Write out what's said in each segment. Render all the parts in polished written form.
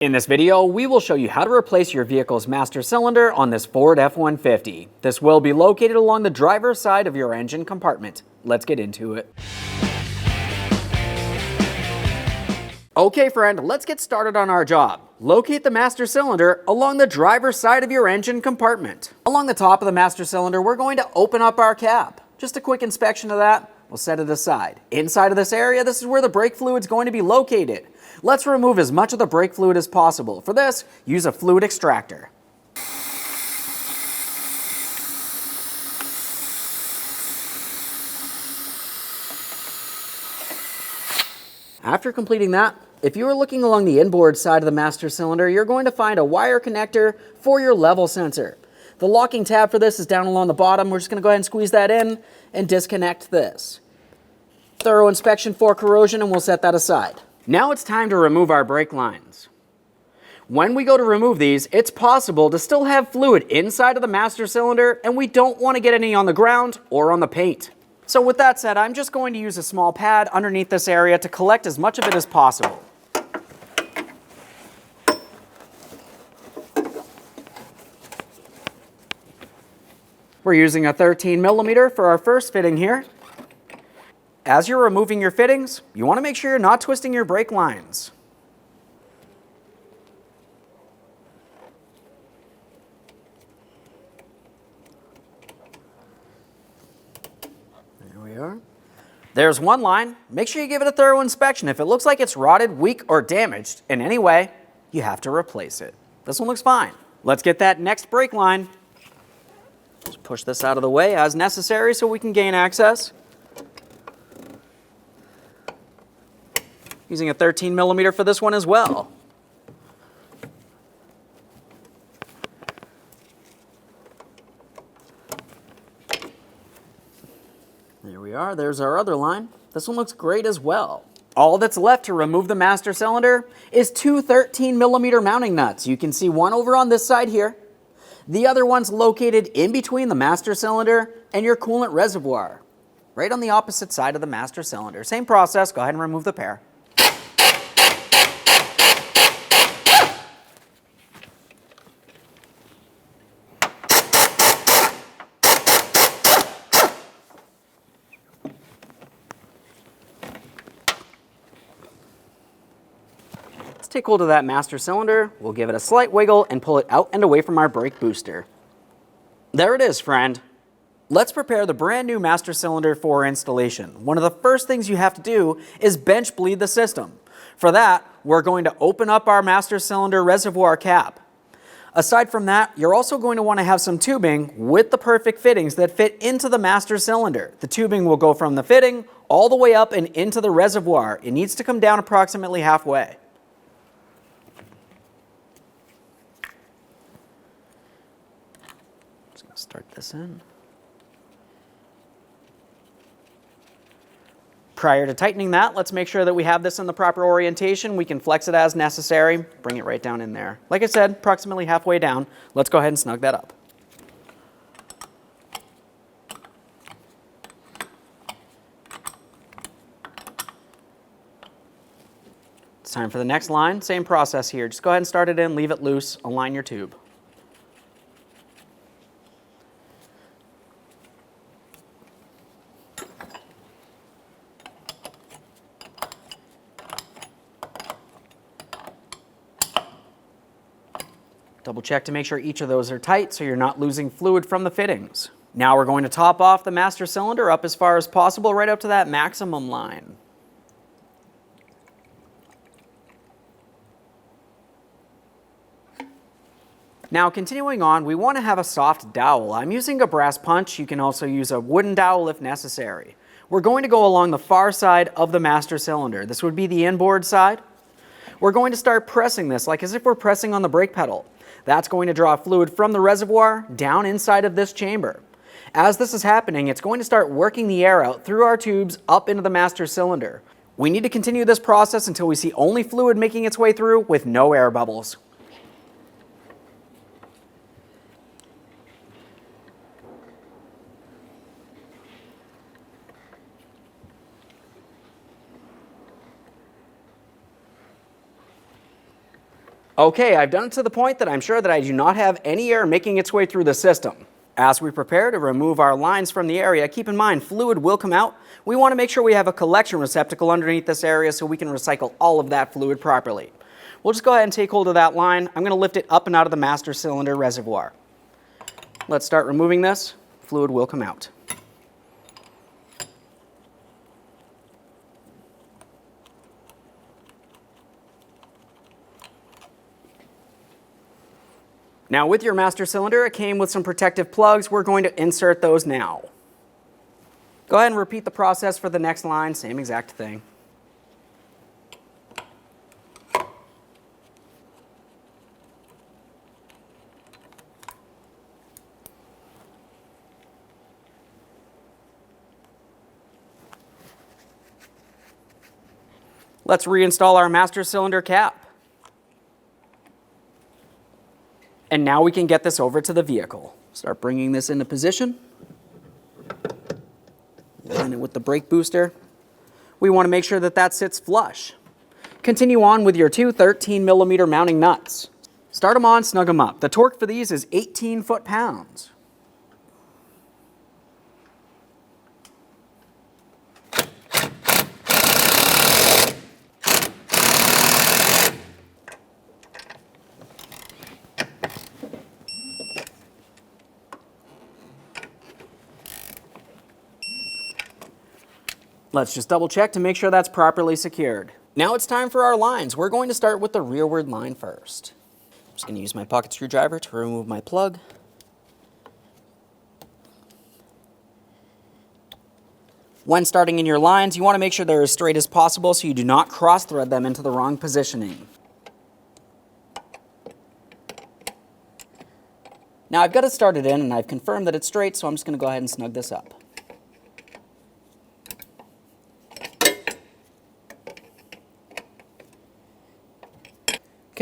In this video, we will show you how to replace your vehicle's master cylinder on this Ford F-150. This will be located along the driver's side of your engine compartment. Let's get into it. Okay friend, let's get started on our job. Locate the master cylinder along the driver's side of your engine compartment. Along the top of the master cylinder, we're going to open up our cap. Just a quick inspection of that. We'll set it aside. Inside of this area, this is where the brake fluid is going to be located. Let's remove as much of the brake fluid as possible. For this, use a fluid extractor. After completing that, if you are looking along the inboard side of the master cylinder, you're going to find a wire connector for your level sensor. The locking tab for this is down along the bottom. We're just going to go ahead and squeeze that in and disconnect this. Thorough inspection for corrosion, and we'll set that aside. Now it's time to remove our brake lines. When we go to remove these, it's possible to still have fluid inside of the master cylinder, and we don't want to get any on the ground or on the paint. So with that said, I'm just going to use a small pad underneath this area to collect as much of it as possible. We're using a 13mm for our first fitting here. As you're removing your fittings, you want to make sure you're not twisting your brake lines. There we are. There's one line. Make sure you give it a thorough inspection. If it looks like it's rotted, weak, or damaged in any way, you have to replace it. This one looks fine. Let's get that next brake line. Just push this out of the way as necessary so we can gain access. Using a 13mm for this one as well. There we are, there's our other line. This one looks great as well. All that's left to remove the master cylinder is two 13mm mounting nuts. You can see one over on this side here. The other one's located in between the master cylinder and your coolant reservoir, right on the opposite side of the master cylinder. Same process, go ahead and remove the pair. Take hold of that master cylinder, we'll give it a slight wiggle and pull it out and away from our brake booster. There it is, friend. Let's prepare the brand new master cylinder for installation. One of the first things you have to do is bench bleed the system. For that, we're going to open up our master cylinder reservoir cap. Aside from that, you're also going to want to have some tubing with the perfect fittings that fit into the master cylinder. The tubing will go from the fitting all the way up and into the reservoir. It needs to come down approximately halfway. Start this in. Prior to tightening that, let's make sure that we have this in the proper orientation. We can flex it as necessary, bring it right down in there. Like I said, approximately halfway down. Let's go ahead and snug that up. It's time for the next line. Same process here. Just go ahead and start it in, leave it loose, align your tube. Double check to make sure each of those are tight so you're not losing fluid from the fittings. Now we're going to top off the master cylinder up as far as possible, right up to that maximum line. Now continuing on, we want to have a soft dowel. I'm using a brass punch. You can also use a wooden dowel if necessary. We're going to go along the far side of the master cylinder. This would be the inboard side. We're going to start pressing this like as if we're pressing on the brake pedal. That's going to draw fluid from the reservoir down inside of this chamber. As this is happening, it's going to start working the air out through our tubes up into the master cylinder. We need to continue this process until we see only fluid making its way through with no air bubbles. Okay, I've done it to the point that I'm sure that I do not have any air making its way through the system. As we prepare to remove our lines from the area, keep in mind fluid will come out. We want to make sure we have a collection receptacle underneath this area so we can recycle all of that fluid properly. We'll just go ahead and take hold of that line. I'm going to lift it up and out of the master cylinder reservoir. Let's start removing this. Fluid will come out. Now with your master cylinder, it came with some protective plugs. We're going to insert those now. Go ahead and repeat the process for the next line, same exact thing. Let's reinstall our master cylinder cap. And now we can get this over to the vehicle. Start bringing this into position. Line it with the brake booster. We want to make sure that that sits flush. Continue on with your two 13mm mounting nuts. Start them on, snug them up. The torque for these is 18 foot-pounds. Let's just double check to make sure that's properly secured. Now it's time for our lines. We're going to start with the rearward line first. I'm just going to use my pocket screwdriver to remove my plug. When starting in your lines, you want to make sure they're as straight as possible so you do not cross-thread them into the wrong positioning. Now I've got it started in and I've confirmed that it's straight, so I'm just going to go ahead and snug this up.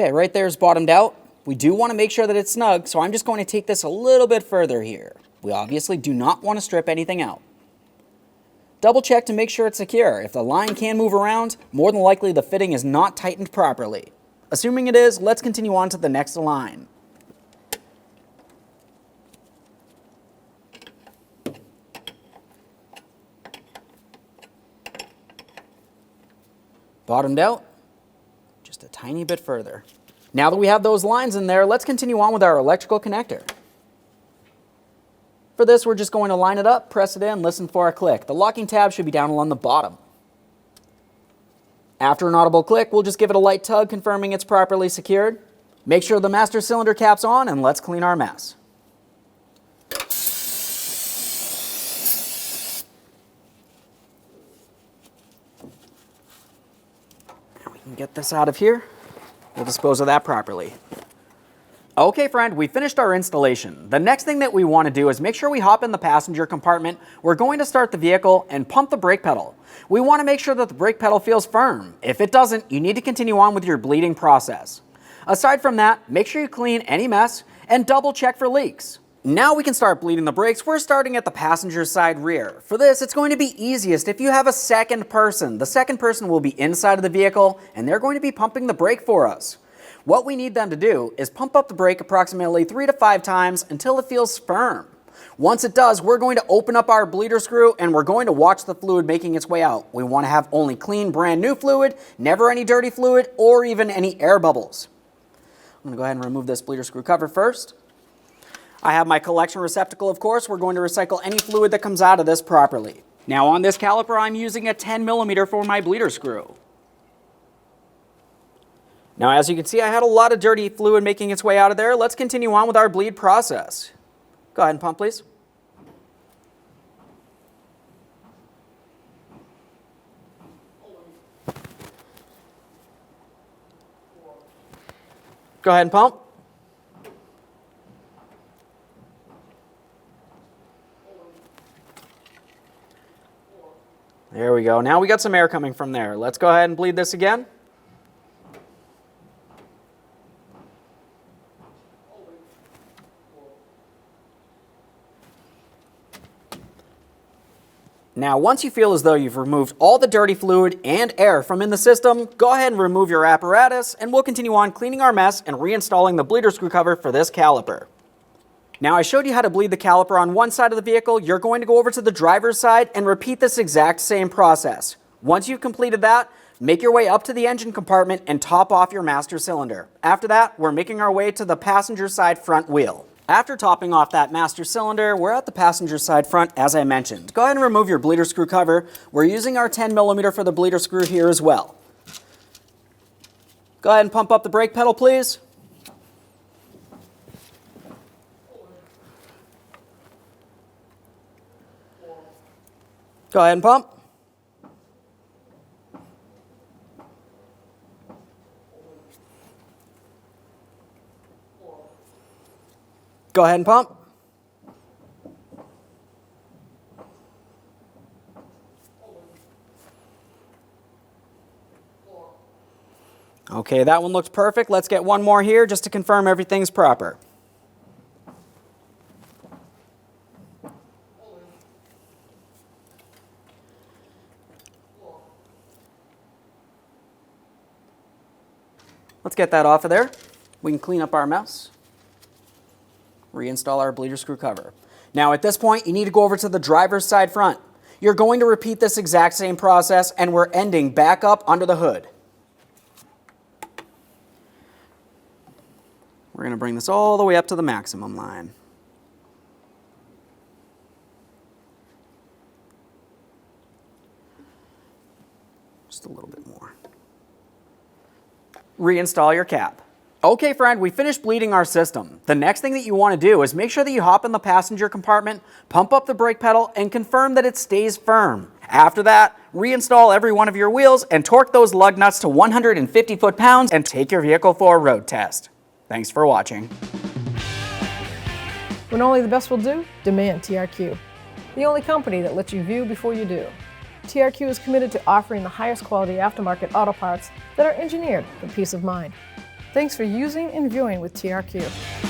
Okay, right there is bottomed out. We do want to make sure that it's snug, so I'm just going to take this a little bit further here. We obviously do not want to strip anything out. Double check to make sure it's secure. If the line can move around, more than likely the fitting is not tightened properly. Assuming it is, let's continue on to the next line. Bottomed out. Just a tiny bit further. Now that we have those lines in there, let's continue on with our electrical connector. For this, we're just going to line it up, press it in, listen for a click. The locking tab should be down along the bottom. After an audible click, we'll just give it a light tug, confirming it's properly secured. Make sure the master cylinder cap's on, and let's clean our mess. Get this out of here. We'll dispose of that properly. Okay, friend, we finished our installation. The next thing that we want to do is make sure we hop in the passenger compartment. We're going to start the vehicle and pump the brake pedal. We want to make sure that the brake pedal feels firm. If it doesn't, you need to continue on with your bleeding process. Aside from that, make sure you clean any mess and double check for leaks. Now we can start bleeding the brakes. We're starting at the passenger side rear. For this, it's going to be easiest if you have a second person. The second person will be inside of the vehicle, and they're going to be pumping the brake for us. What we need them to do is pump up the brake approximately 3 to 5 times until it feels firm. Once it does, we're going to open up our bleeder screw, and we're going to watch the fluid making its way out. We want to have only clean, brand new fluid, never any dirty fluid, or even any air bubbles. I'm going to go ahead and remove this bleeder screw cover first. I have my collection receptacle, of course. We're going to recycle any fluid that comes out of this properly. Now on this caliper, I'm using a 10mm for my bleeder screw. Now as you can see, I had a lot of dirty fluid making its way out of there. Let's continue on with our bleed process. Go ahead and pump, please. Go ahead and pump. There we go. Now we got some air coming from there. Let's go ahead and bleed this again. Now, once you feel as though you've removed all the dirty fluid and air from in the system, go ahead and remove your apparatus, and we'll continue on cleaning our mess and reinstalling the bleeder screw cover for this caliper. Now, I showed you how to bleed the caliper on one side of the vehicle. You're going to go over to the driver's side and repeat this exact same process. Once you've completed that, make your way up to the engine compartment and top off your master cylinder. After that, we're making our way to the passenger side front wheel. After topping off that master cylinder, we're at the passenger side front, as I mentioned. Go ahead and remove your bleeder screw cover. We're using our 10mm for the bleeder screw here as well. Go ahead and pump up the brake pedal, please. Go ahead and pump. Go ahead and pump. Okay, that one looks perfect. Let's get one more here just to confirm everything's proper. Let's get that off of there. We can clean up our mess. Reinstall our bleeder screw cover. Now at this point, you need to go over to the driver's side front. You're going to repeat this exact same process, and we're ending back up under the hood. We're going to bring this all the way up to the maximum line. Just a little bit more. Reinstall your cap. Okay, friend, we finished bleeding our system. The next thing that you want to do is make sure that you hop in the passenger compartment, pump up the brake pedal, and confirm that it stays firm. After that, reinstall every one of your wheels and torque those lug nuts to 150 foot-pounds and take your vehicle for a road test. Thanks for watching. When only the best will do, demand TRQ. The only company that lets you view before you do. TRQ is committed to offering the highest quality aftermarket auto parts that are engineered for peace of mind. Thanks for using and viewing with TRQ.